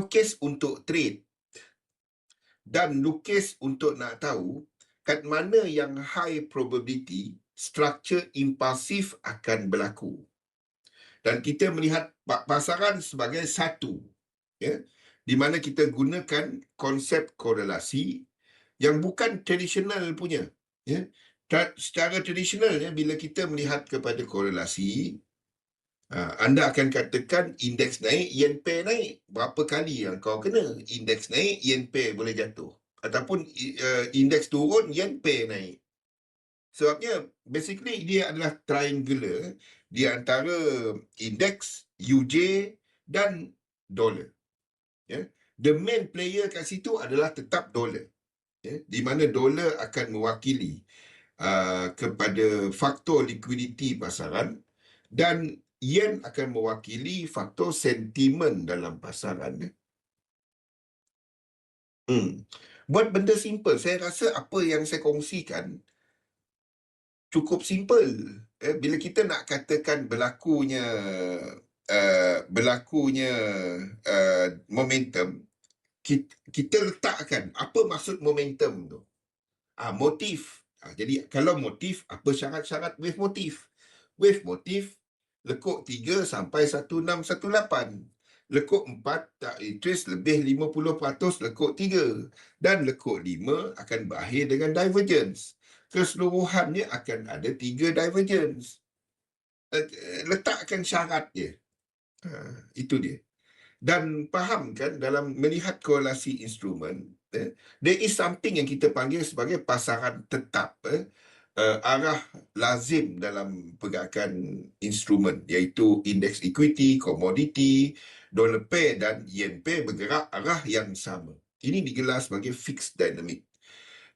lukis untuk trade dan lukis untuk nak tahu kat mana yang high probability structure impulsif akan berlaku. Dan kita melihat pasaran sebagai satu, ya, di mana kita gunakan konsep korelasi yang bukan tradisional punya. Ya. Secara tradisional, ya, bila kita melihat kepada korelasi, anda akan katakan indeks naik, yen pair naik. Berapa kali yang kau kena? Indeks naik, yen pair boleh jatuh. Ataupun indeks turun, yen pair naik. Sebabnya, basically dia adalah triangular di antara indeks, UJ dan dolar. Ya. The main player kat situ adalah tetap dolar. Ya. Di mana dolar akan mewakili kepada faktor liquidity pasaran dan yen akan mewakili faktor sentimen dalam pasaran. Buat benda simple, saya rasa apa yang saya kongsikan cukup simple. Bila kita nak katakan berlakunya momentum, kita letakkan apa maksud momentum tu. Motif. Jadi kalau motif, apa syarat-syarat wave motif? Wave motif lekuk 3 sampai 1618. Lekuk 4 tak trace lebih 50% lekuk 3. Dan lekuk 5 akan berakhir dengan divergence. Keseluruhannya akan ada 3 divergence. Letakkan syarat dia. Itu dia. Dan fahamkan dalam melihat korelasi instrumen, there is something yang kita panggil sebagai pasaran tetap, arah lazim dalam pergerakan instrumen, iaitu indeks equity, komoditi, dollar pair dan yen pair bergerak arah yang sama. Ini digelar sebagai fixed dynamic.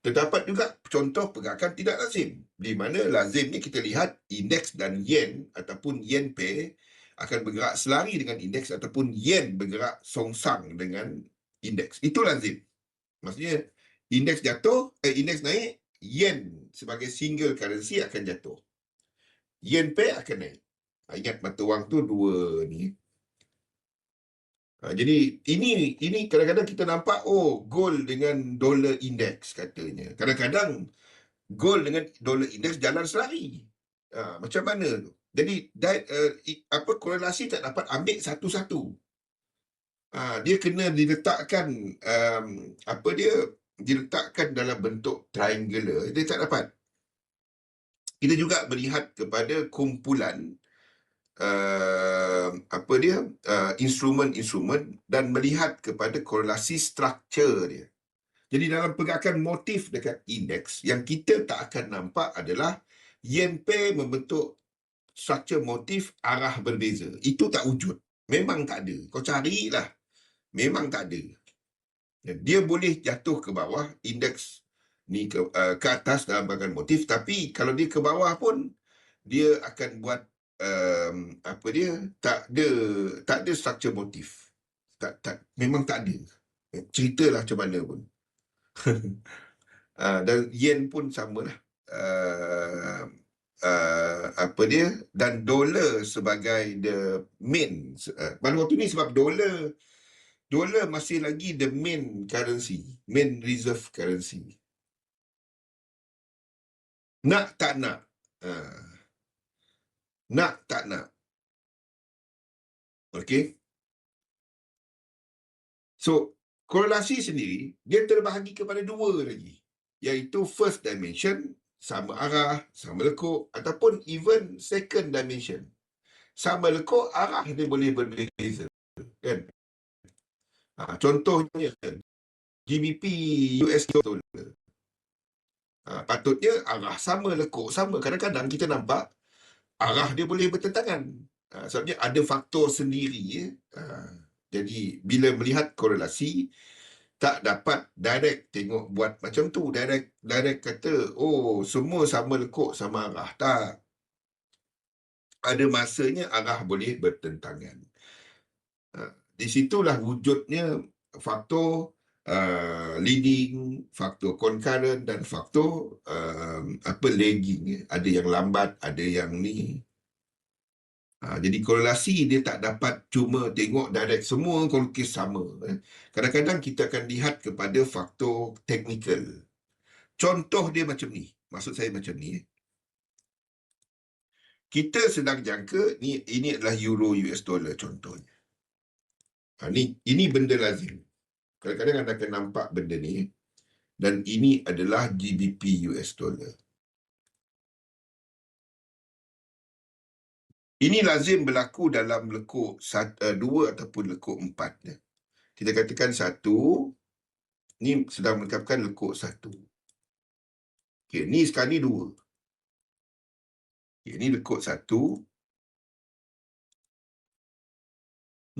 Terdapat juga contoh pergerakan tidak lazim, di mana lazim ni kita lihat indeks dan yen ataupun yen pair akan bergerak selari dengan indeks ataupun yen bergerak songsang dengan indeks. Itu lazim. Maksudnya indeks jatuh, indeks naik, yen sebagai single currency akan jatuh. Yen pair akan naik. Ingat mata wang tu dua ni. Jadi ini kadang-kadang kita nampak, gold dengan dollar index katanya. Kadang-kadang gold dengan dollar index jalan selari. Macam mana tu? Jadi korelasi tak dapat ambil satu-satu. Dia kena diletakkan diletakkan dalam bentuk triangular. Dia tak dapat. Kita juga melihat kepada kumpulan instrumen-instrumen dan melihat kepada korelasi struktur dia. Jadi dalam pergerakan motif dekat indeks, yang kita tak akan nampak adalah yen pair membentuk struktur motif arah berbeza. Itu tak wujud. Memang tak ada. Kau carilah. Memang tak ada. Dia boleh jatuh ke bawah, indeks ni ke atas dalam pergerakan motif, tapi kalau dia ke bawah pun, dia akan buat tak ada struktur motif. Memang tak ada. Ceritalah macam mana pun. Dan yen pun samalah. Dan dolar sebagai the main. Pada waktu ni sebab dolar masih lagi the main currency, main reserve currency. Nak tak nak. Nak tak nak. Okay. So, korelasi sendiri, dia terbahagi kepada dua lagi. Iaitu first dimension, sama arah, sama lekuk, ataupun even second dimension. Sama lekuk, arah dia boleh berbeza. Kan? Contohnya, GBP US dollar. Patutnya arah sama, lekuk sama. Kadang-kadang kita nampak arah dia boleh bertentangan. Sebabnya ada faktor sendiri. Jadi, bila melihat korelasi, tak dapat direct tengok buat macam tu. Direct kata, semua sama lekuk, sama arah. Tak. Ada masanya arah boleh bertentangan. Di situlah wujudnya faktor leading, faktor concurrent dan faktor lagging. Ada yang lambat, ada yang ni. Jadi korelasi dia tak dapat cuma tengok direct semua kau lukis sama. Kadang-kadang kita akan lihat kepada faktor teknikal. Contoh dia macam ni. Maksud saya macam ni. Kita sedang jangka, ini adalah euro US dollar contohnya. Ini benda lazim. Kadang-kadang anda akan nampak benda ni. Dan ini adalah GBP US dollar. Ini lazim berlaku dalam lekuk 2 ataupun lekuk 4. Kita katakan 1, ni sedang menetapkan lekuk 1. Okey, ni sekarang ni 2. Okey, ni lekuk 1.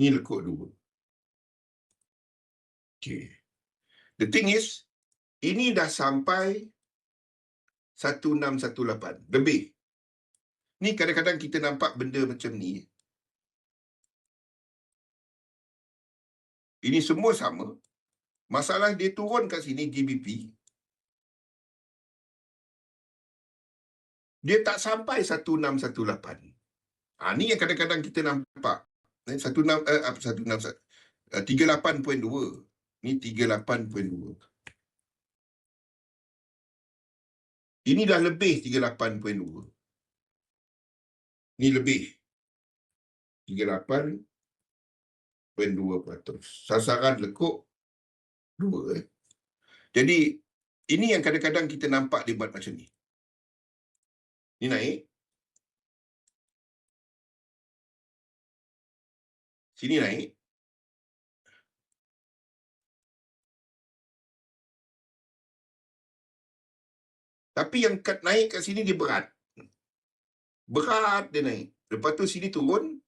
Ni lekuk 2. Okey. The thing is, ini dah sampai 1618. Lebih. Ni kadang-kadang kita nampak benda macam ni. Ini semua sama. Masalah dia turun kat sini GBP. Dia tak sampai 1618. Ni yang kadang-kadang kita nampak. 38.2. Ni 38.2. Ini dah lebih 38.2. Ni lebih 38.2%. Sasaran lekuk 2. Jadi, ini yang kadang-kadang kita nampak dia buat macam ni. Ni naik. Sini naik. Tapi yang naik kat sini dia berat. Berat dia naik. Lepas tu sini turun.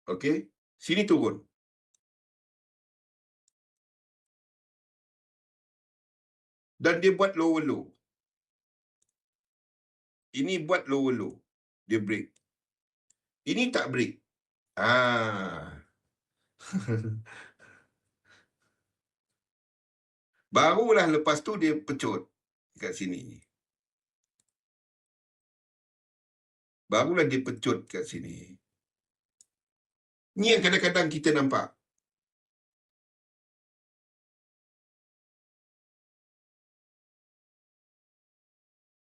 Okey. Sini turun. Dan dia buat lower low. Ini buat lower low. Dia break. Ini tak break. Barulah lepas tu dia pecut kat sini. Barulah dia pecut kat sini. Ni yang kadang-kadang kita nampak.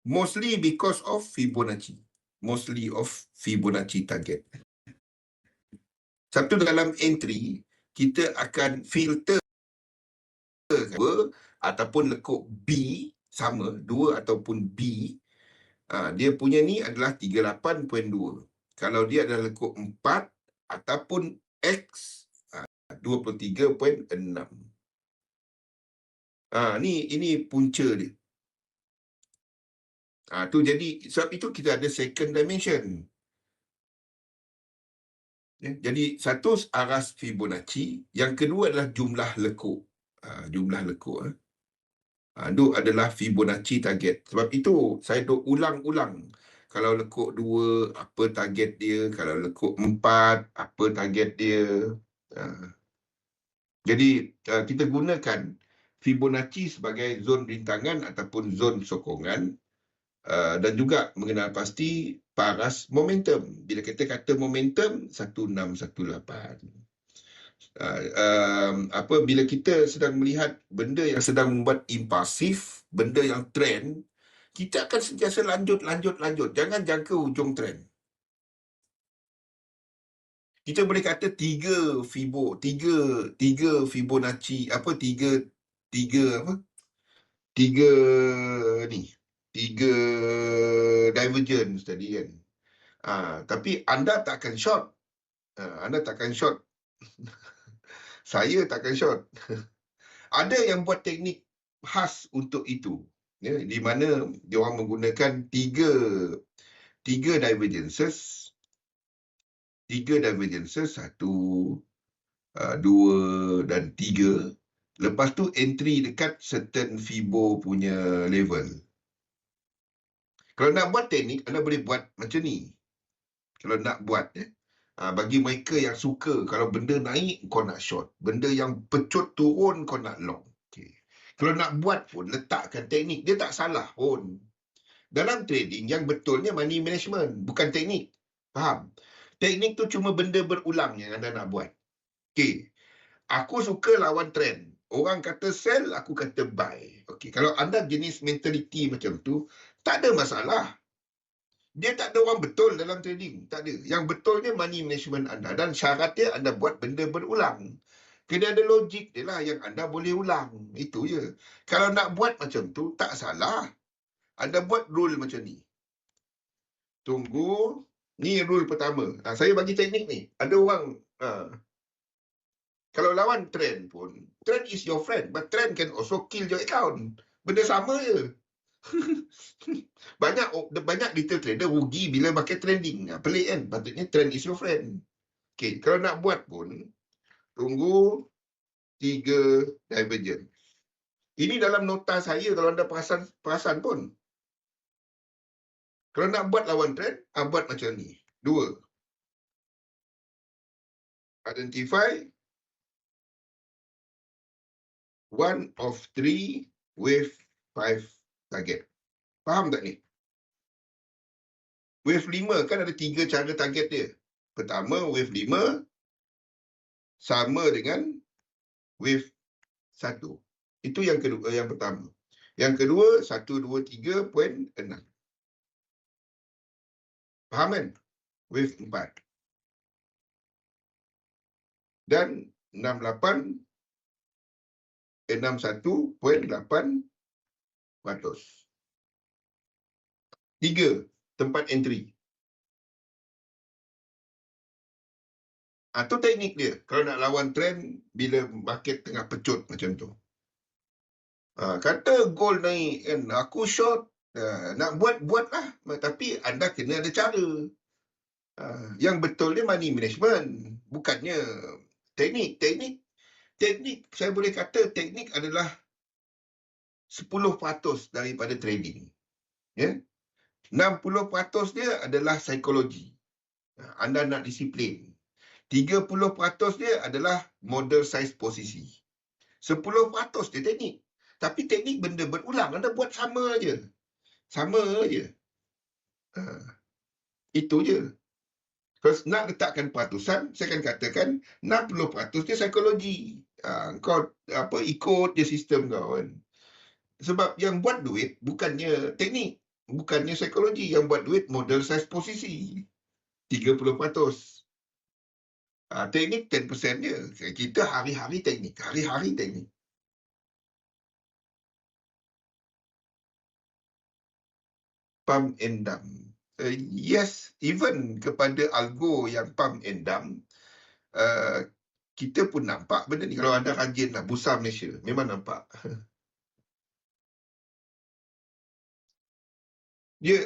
Mostly because of Fibonacci. Mostly of Fibonacci target. Satu dalam entry, kita akan filter ataupun lekuk B sama, 2 ataupun B. Dia punya ni adalah 38.2. Kalau dia adalah lekuk 4 ataupun X, 23.6. Ini punca dia. Tu jadi, sebab itu kita ada second dimension. Jadi, satu aras Fibonacci, yang kedua adalah jumlah lekuk. Jumlah lekuk. Itu adalah Fibonacci target. Sebab itu, saya duk ulang-ulang. Kalau lekuk 2, apa target dia? Kalau lekuk 4, apa target dia? Jadi, kita gunakan Fibonacci sebagai zon rintangan ataupun zon sokongan. Dan juga mengenal pasti paras momentum. Bila kita kata momentum, 1618. Bila kita sedang melihat benda yang sedang membuat impulsif, benda yang trend, kita akan sentiasa lanjut. Jangan jangka hujung trend. Kita boleh kata 3 Fibonacci, 3 divergence tadi kan. Tapi anda takkan short. Saya takkan short. Ada yang buat teknik khas untuk itu. Di mana dia orang menggunakan 3 divergences. 3 divergences, 1, 2 dan 3. Lepas tu entry dekat certain Fibo punya level. Kalau nak buat teknik, anda boleh buat macam ni. Kalau nak buat, bagi mereka yang suka, kalau benda naik, kau nak short. Benda yang pecut turun, kau nak long. Okay. Kalau nak buat pun, letakkan teknik. Dia tak salah pun. Dalam trading, yang betulnya money management, bukan teknik. Faham? Teknik tu cuma benda berulang yang anda nak buat. Okay. Aku suka lawan trend. Orang kata sell, aku kata buy. Okay. Kalau anda jenis mentality macam tu, tak ada masalah. Dia tak ada orang betul dalam trading. Tak ada. Yang betulnya money management anda. Dan syaratnya anda buat benda berulang. Kena ada logik dia lah yang anda boleh ulang. Itu je. Kalau nak buat macam tu, tak salah. Anda buat rule macam ni. Tunggu. Ni rule pertama. Saya bagi teknik ni. Ada orang... kalau lawan trend pun, trend is your friend. But trend can also kill your account. Benda sama je. banyak retail trader rugi bila pakai trending. Pelik kan? Patutnya trend is your friend. Okay, kalau nak buat pun, tunggu 3 divergent. Ini dalam nota saya kalau anda perasan pun. Kalau nak buat lawan trend, buat macam ni. 2. Identify one of 3 with 5 target. Faham tak ni? Wave 5 kan ada 3 cara target dia. Pertama, wave 5 sama dengan wave 1. Itu yang kedua, yang pertama. Yang kedua, 123.6. Faham kan? Wave 4. Dan 61.800. 3 tempat entry. Itu teknik dia. Kalau nak lawan trend bila market tengah pecut macam tu. Kata gold naik kan, aku short. Nak buatlah. Tapi anda kena ada cara. Yang betul dia money management. Bukannya teknik. Teknik, saya boleh kata teknik adalah 10% daripada trading. Ya? 60% dia adalah psikologi. Anda nak disiplin. 30% dia adalah model size posisi. 10% dia teknik. Tapi teknik benda berulang. Anda buat sama aja. Sama aja. Itu je. Kalau nak letakkan peratusan, saya akan katakan 60% dia psikologi. Kau ikut je sistem kau kan. Sebab yang buat duit bukannya teknik. Bukannya psikologi. Yang buat duit model size posisi. 30%. Teknik 10% je. Kita hari-hari teknik. Hari-hari teknik. Pump and dump. Yes, even kepada algo yang pump and dump, kita pun nampak benda ni. Kalau anda rajin lah, Bursa Malaysia, memang nampak.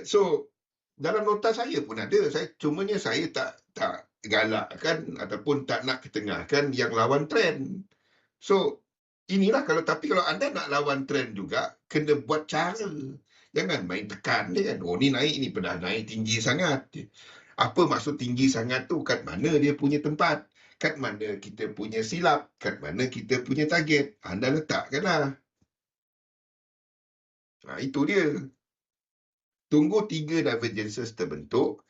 So, dalam nota saya pun ada. Cumanya saya tak galakkan ataupun tak nak ketengahkan yang lawan trend. So, inilah tapi kalau anda nak lawan trend juga, kena buat cara. Jangan main tekan dia kan. Oh, ni naik, ni pernah naik tinggi sangat. Apa maksud tinggi sangat tu? Kat mana dia punya tempat? Kat mana kita punya silap? Kat mana kita punya target? Anda letakkanlah. Itu dia. Tunggu 3 divergences terbentuk.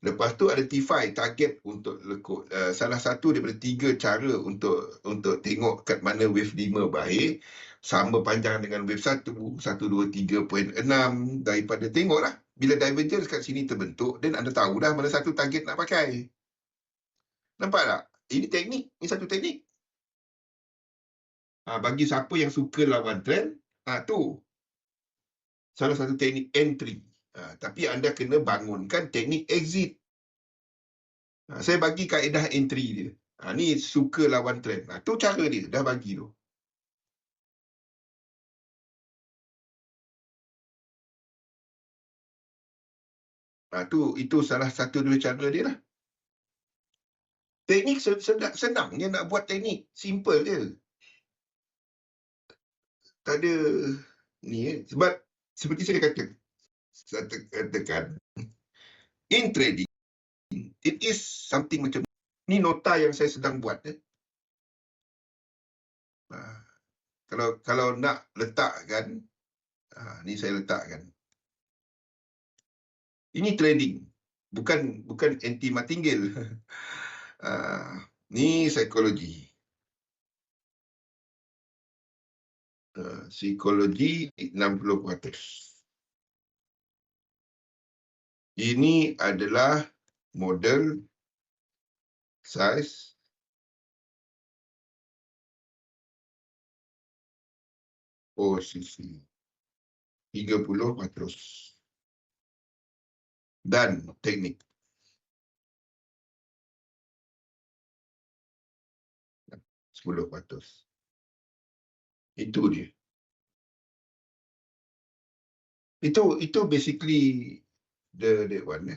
Lepas tu identify target untuk lekuk. Salah satu daripada 3 cara untuk tengok kat mana wave 5 baik. Sama panjang dengan wave 1, 123.6. Daripada tengoklah. Bila divergence kat sini terbentuk, then anda tahu dah mana satu target nak pakai. Nampak tak? Ini teknik. Ini satu teknik. Bagi siapa yang suka lawan trend, tu salah satu teknik entry. Tapi anda kena bangunkan teknik exit. Saya bagi kaedah entry dia. Ni suka lawan trend. Tu cara dia. Dah bagi tu. Itu salah satu dua cara dia lah. Teknik senangnya nak buat teknik. Simple je. Tak ada ni. Sebab seperti saya katakan, in trading, it is something macam ni nota yang saya sedang buat. kalau nak letakkan, ni saya letakkan. Ini trading, bukan anti martingale. Ni psikologi. Psikologi 60%. Ini adalah model size posisi 30%. Dan teknik. $10. Itu dia. Itu basically the one.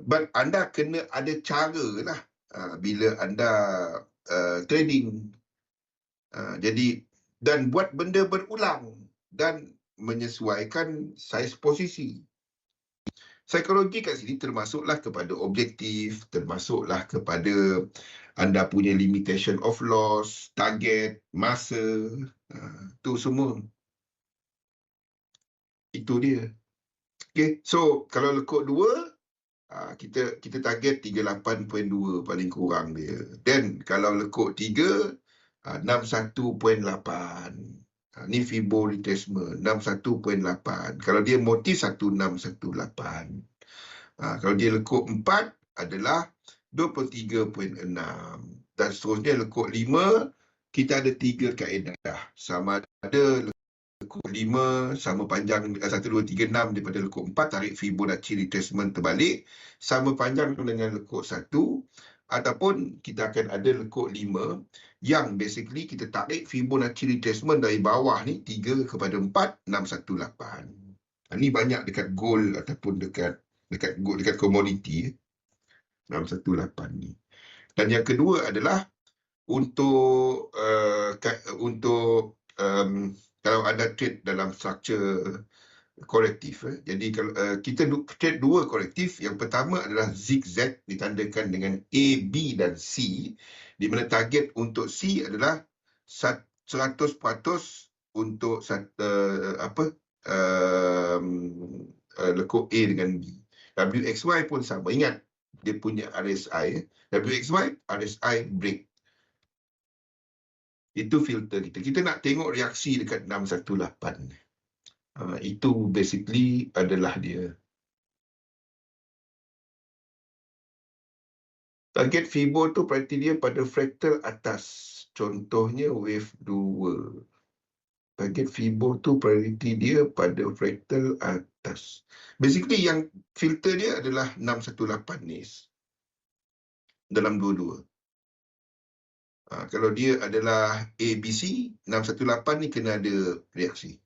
But anda kena ada cara lah bila anda trading. Jadi, dan buat benda berulang dan menyesuaikan saiz posisi. Psikologi kat sini termasuklah kepada objektif, termasuklah kepada anda punya limitation of loss, target, masa, tu semua. Itu dia. Okay, so kalau lekuk 2, kita target 38.2 paling kurang dia. Then kalau lekuk 3, 61.8. Ni Fibo retracement 61.8. Kalau dia motif 1618. Kalau dia lekuk 4 adalah 23.6. Dan seterusnya lekuk 5, kita ada 3 kaedah. Sama ada lekuk 5 sama panjang 1, 2, 3, 6 daripada lekuk 4, tarik Fibonacci retracement terbalik, sama panjang dengan lekuk 1, ataupun kita akan ada lekuk 5 yang basically kita tarik Fibonacci retracement dari bawah ni 3 kepada 4, 618. Ini banyak dekat gold ataupun dekat komoditi 618 ni. Dan yang kedua adalah untuk kalau ada trade dalam structure korektif. Jadi kalau kita trade 2 korektif, yang pertama adalah zigzag ditandakan dengan A, B dan C, di mana target untuk C adalah 100% untuk lekuk A dengan B. WXY pun sama. Ingat, dia punya RSI. WXY, RSI break. Itu filter kita. Kita nak tengok reaksi dekat 618. Itu basically adalah dia. Target Fibo tu priority dia pada fraktal atas. Contohnya wave 2. Target Fibo tu priority dia pada fraktal atas. Basically yang filter dia adalah 618 ni. Dalam 22. Kalau dia adalah ABC, 618 ni kena ada reaksi.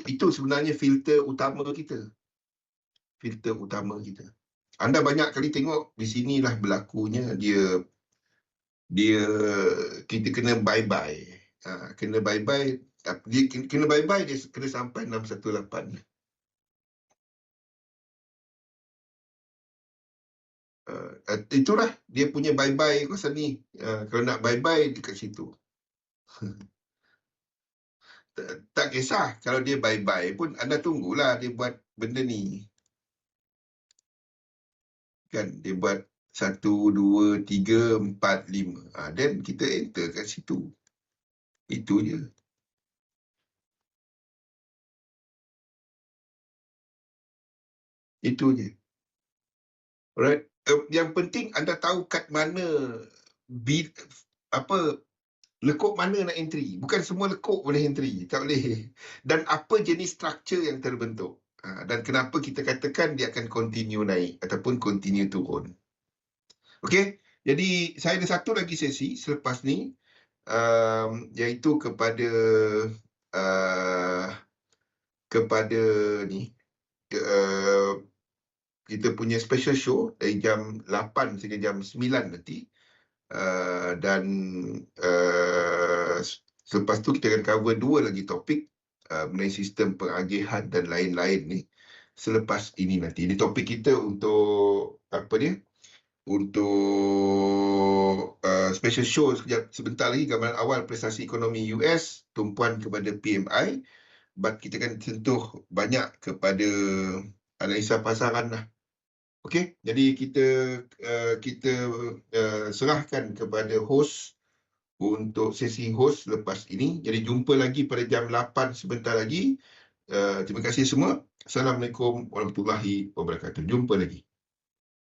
Itu sebenarnya filter utama kita. Filter utama kita. Anda banyak kali tengok di sinilah berlakunya dia kita kena bye-bye. Kena bye-bye. Dia kena bye-bye, dia kena sampai 618. Itulah dia punya bye-bye kawasan ni. Kalau nak bye-bye dekat situ. Tak kisah kalau dia bye-bye pun anda tunggulah dia buat benda ni. Kan dia buat 1, 2, 3, 4, 5. Then kita enter kat situ. Itu je. Itu je. Alright. Yang penting anda tahu kat mana lekuk mana nak entry. Bukan semua lekuk boleh entry. Tak boleh. Dan apa jenis structure yang terbentuk. Dan kenapa kita katakan dia akan continue naik ataupun continue turun. Okey. Jadi saya ada satu lagi sesi selepas ni. Iaitu kepada ni. Kita punya special show dari jam 8 sehingga jam 9 nanti. Dan selepas tu kita akan cover 2 lagi topik mengenai sistem pengagihan dan lain-lain ni selepas ini nanti. Ini topik kita untuk untuk special show sebentar lagi, gambaran awal prestasi ekonomi US, tumpuan kepada PMI, but kita akan sentuh banyak kepada analisa pasaran lah. Okey, jadi kita serahkan kepada host untuk sesi host lepas ini. Jadi jumpa lagi pada jam 8 sebentar lagi. Terima kasih semua. Assalamualaikum warahmatullahi wabarakatuh. Jumpa lagi.